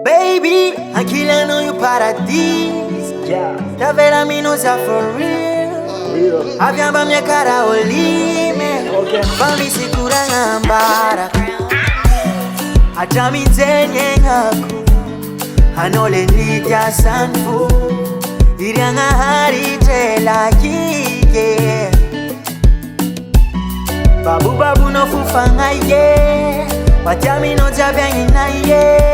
Baby, aquilo é no paradiso. Tá vendo a minusa for real? Aviamba minha cara olime. Pra me segurar na ambara. Acha me zenye ngaku. Anole nidia sanfu. Iria nga hari tela kike. Babu babu no fufanga ye. Patiami no jabiangi na ye.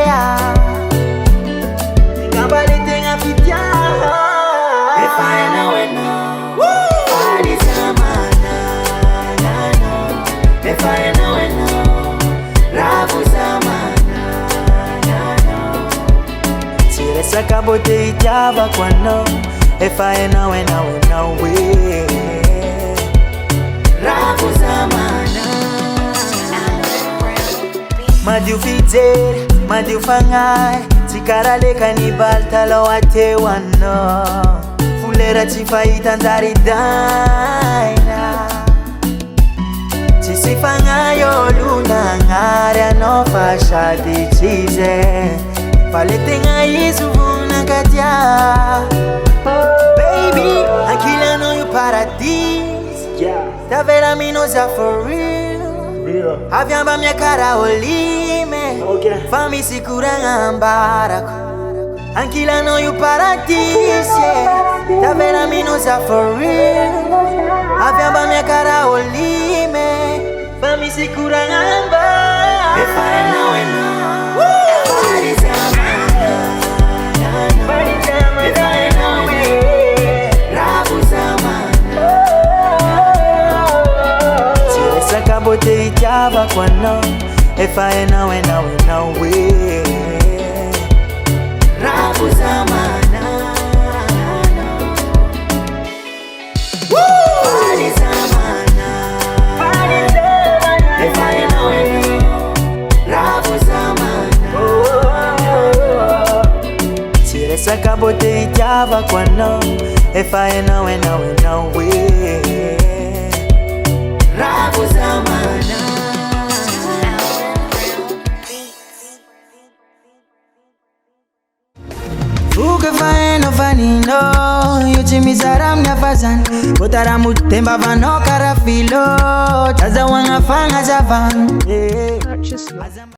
If I know it now, what is ZOMA IDA? If I know it now, RAVO ZOMA IDA. Tire saka bote ijava kwa no. If I know it now, we RAVO ZOMA IDA. Madiu fizer, madiu fangai. Tikara le kanibal talo ate wano. Fulera chifaita ndari daina. Chisifanga yo luna ngare no fasha di chize. Palete nga yisuvuna katia. Baby, akila no you paradise. Ta vera minusa for real. Aviamba minha cara olime. Fami sikura ambara. Ankila no you paradise. Ta vera minusa for real. Aviamba minha cara olime. Fami sikura ambara. If I know it now, what is ZOMA IDA? If I know it, RAVO ZOMA IDA. Tire saka bote ijava kwa no. If I know it now, we RAVO ZOMA IDA. What is ZOMA IDA? If I know it now, RAVO ZOMA IDA. Tire saka bote ijava kwa no. If I know it now, we RAVO ZOMA IDA. Uke faeno fanino. Yuchimi saram nyafazan. Kotara mutemba vano karafilo. Taza wanga fanga zavan.